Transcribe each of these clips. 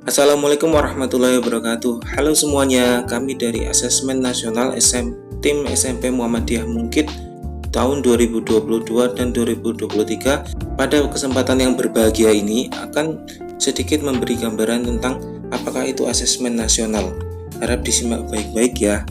Assalamualaikum warahmatullahi wabarakatuh. Halo semuanya, kami dari Asesmen Nasional Tim SMP Muhammadiyah Mungkit tahun 2022 dan 2023. Pada kesempatan yang berbahagia ini akan sedikit memberi gambaran tentang apakah itu asesmen nasional. Harap disimak baik-baik ya.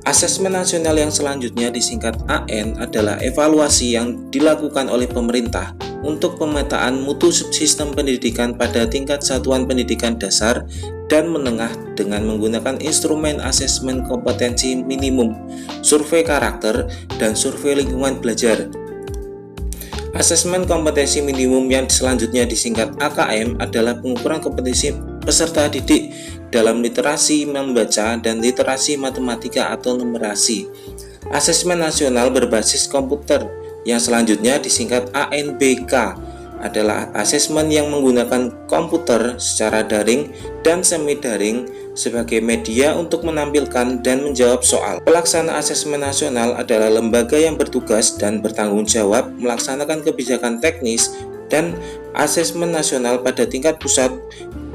Asesmen nasional yang selanjutnya disingkat AN adalah evaluasi yang dilakukan oleh pemerintah untuk pemetaan mutu sistem pendidikan pada tingkat satuan pendidikan dasar dan menengah dengan menggunakan instrumen asesmen kompetensi minimum, survei karakter, dan survei lingkungan belajar. Asesmen kompetensi minimum yang selanjutnya disingkat AKM adalah pengukuran kompetensi peserta didik dalam literasi membaca dan literasi matematika atau numerasi. Asesmen nasional berbasis komputer yang selanjutnya disingkat ANBK adalah asesmen yang menggunakan komputer secara daring dan semi daring sebagai media untuk menampilkan dan menjawab soal. Pelaksana asesmen nasional adalah lembaga yang bertugas dan bertanggung jawab melaksanakan kebijakan teknis dan asesmen nasional pada tingkat pusat,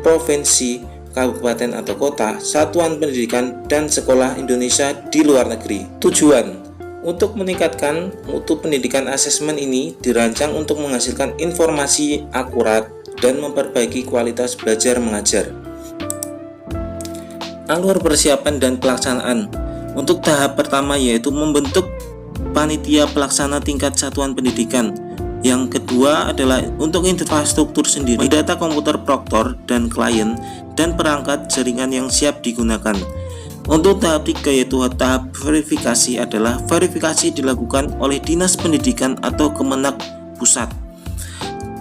provinsi, kabupaten atau kota, satuan pendidikan, dan sekolah Indonesia di luar negeri. Tujuan untuk meningkatkan mutu pendidikan, asesmen ini dirancang untuk menghasilkan informasi akurat dan memperbaiki kualitas belajar mengajar. Alur persiapan dan pelaksanaan. Untuk tahap pertama yaitu membentuk panitia pelaksana tingkat satuan pendidikan. Yang kedua adalah untuk infrastruktur sendiri, data komputer proktor dan klien, dan perangkat jaringan yang siap digunakan. Untuk tahap 3 yaitu tahap verifikasi adalah verifikasi dilakukan oleh Dinas Pendidikan atau Kemenak Pusat.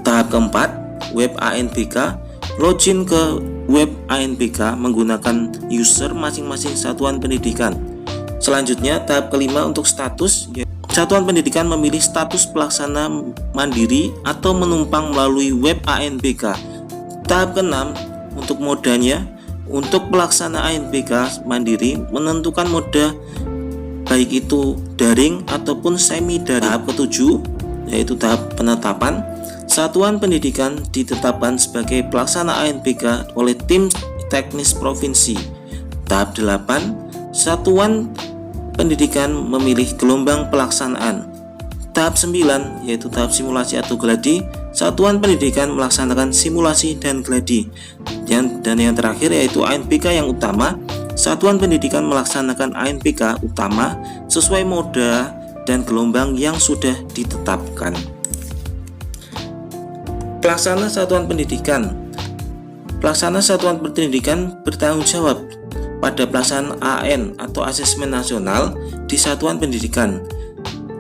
Tahap keempat, web ANBK, login ke web ANBK menggunakan user masing-masing satuan pendidikan. Selanjutnya tahap kelima untuk status, satuan pendidikan memilih status pelaksana mandiri atau menumpang melalui web ANBK. Tahap keenam untuk modanya, untuk pelaksana ANBK mandiri menentukan moda baik itu daring ataupun semi daring. Tahap ketujuh yaitu tahap penetapan, satuan pendidikan ditetapkan sebagai pelaksana ANBK oleh tim teknis provinsi. Tahap 8, satuan pendidikan memilih gelombang pelaksanaan. Tahap 9 yaitu tahap simulasi atau gladi, satuan pendidikan melaksanakan simulasi dan gladi. Dan yang terakhir yaitu ANBK yang utama, satuan pendidikan melaksanakan ANBK utama sesuai moda dan gelombang yang sudah ditetapkan. Pelaksana satuan pendidikan. Pelaksana satuan pendidikan bertanggung jawab pada pelaksanaan AN atau asesmen nasional di satuan pendidikan.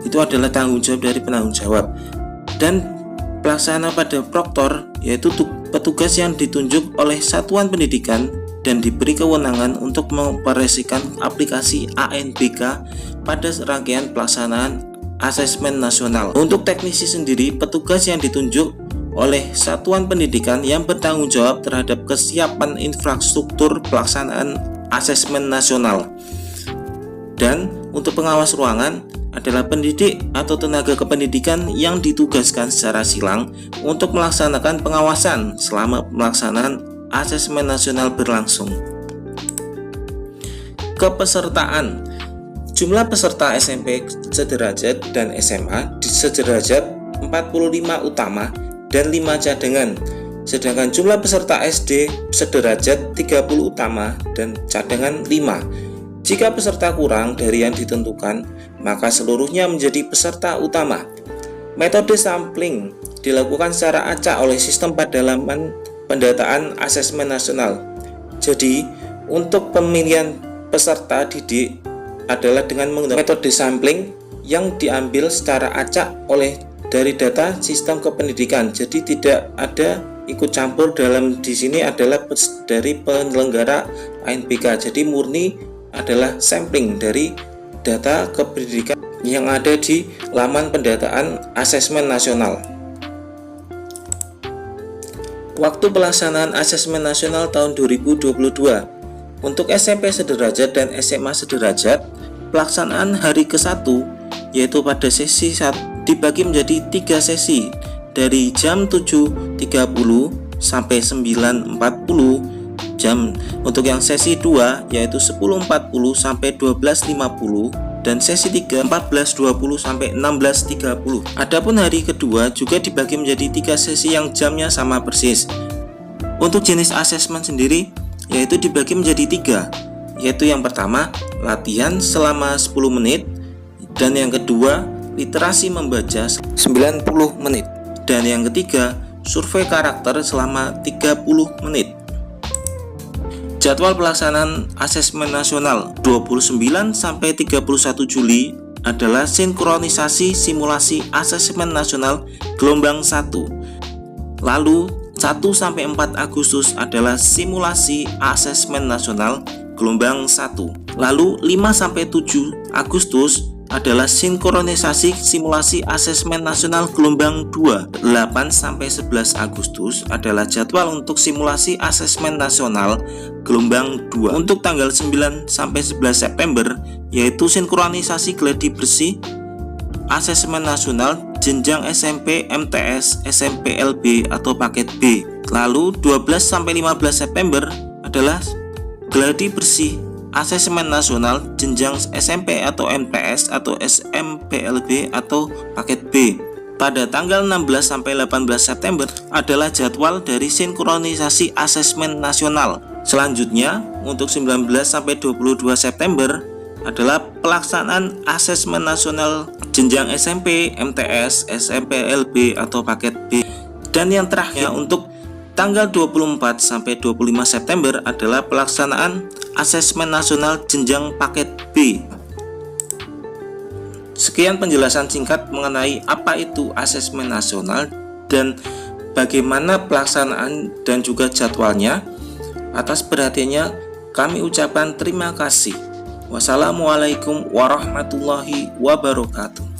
Itu adalah tanggung jawab dari penanggung jawab. Dan pelaksana pada proktor yaitu petugas yang ditunjuk oleh satuan pendidikan dan diberi kewenangan untuk mengoperasikan aplikasi ANBK pada rangkaian pelaksanaan asesmen nasional. Untuk teknisi sendiri, petugas yang ditunjuk oleh satuan pendidikan yang bertanggung jawab terhadap kesiapan infrastruktur pelaksanaan asesmen nasional. Dan untuk pengawas ruangan adalah pendidik atau tenaga kependidikan yang ditugaskan secara silang untuk melaksanakan pengawasan selama pelaksanaan asesmen nasional berlangsung. Kepesertaan. Jumlah peserta SMP sederajat dan SMA di sederajat 45 utama dan 5 cadangan. Sedangkan jumlah peserta SD sederajat 30 utama dan cadangan 5. Jika peserta kurang dari yang ditentukan, maka seluruhnya menjadi peserta utama. Metode sampling dilakukan secara acak oleh sistem pendalaman pendataan asesmen nasional. Jadi, untuk pemilihan peserta didik adalah dengan menggunakan metode sampling yang diambil secara acak oleh dari data sistem kependidikan. Jadi tidak ada ikut campur dalam di sini adalah dari penyelenggara ANBK. Jadi murni adalah sampling dari data kependidikan yang ada di laman pendataan asesmen nasional. Waktu pelaksanaan asesmen nasional tahun 2022. Untuk SMP sederajat dan SMA sederajat, pelaksanaan hari ke-1 yaitu pada sesi 1 dibagi menjadi 3 sesi dari jam 7.30 sampai 9.40 jam. Untuk yang sesi 2 yaitu 10.40 sampai 12.50 dan sesi 3 14.20 sampai 16.30. Adapun hari kedua juga dibagi menjadi 3 sesi yang jamnya sama persis. Untuk jenis asesmen sendiri yaitu dibagi menjadi 3, yaitu yang pertama latihan selama 10 menit dan yang kedua literasi membaca 90 menit dan yang ketiga survei karakter selama 30 menit. Jadwal pelaksanaan asesmen nasional 29 sampai 31 Juli adalah sinkronisasi simulasi asesmen nasional gelombang 1. Lalu 1 sampai 4 Agustus adalah simulasi asesmen nasional gelombang 1. Lalu 5 sampai 7 Agustus adalah sinkronisasi simulasi asesmen nasional gelombang 2. 8 sampai 11 Agustus adalah jadwal untuk simulasi asesmen nasional gelombang 2. Untuk tanggal 9 sampai 11 September yaitu sinkronisasi gladi bersih asesmen nasional jenjang SMP, MTS, SMP LB atau paket B. Lalu 12 sampai 15 September adalah gladi bersih asesmen nasional jenjang SMP atau MTS atau SMPLB atau paket B. Pada tanggal 16 sampai 18 September adalah jadwal dari sinkronisasi asesmen nasional. Selanjutnya untuk 19 sampai 22 September adalah pelaksanaan asesmen nasional jenjang SMP, MTS, SMPLB atau paket B. Dan yang terakhir untuk tanggal 24 sampai 25 September adalah pelaksanaan asesmen nasional jenjang paket B. Sekian penjelasan singkat mengenai apa itu asesmen nasional dan bagaimana pelaksanaan dan juga jadwalnya. Atas perhatiannya kami ucapkan terima kasih. Wassalamualaikum warahmatullahi wabarakatuh.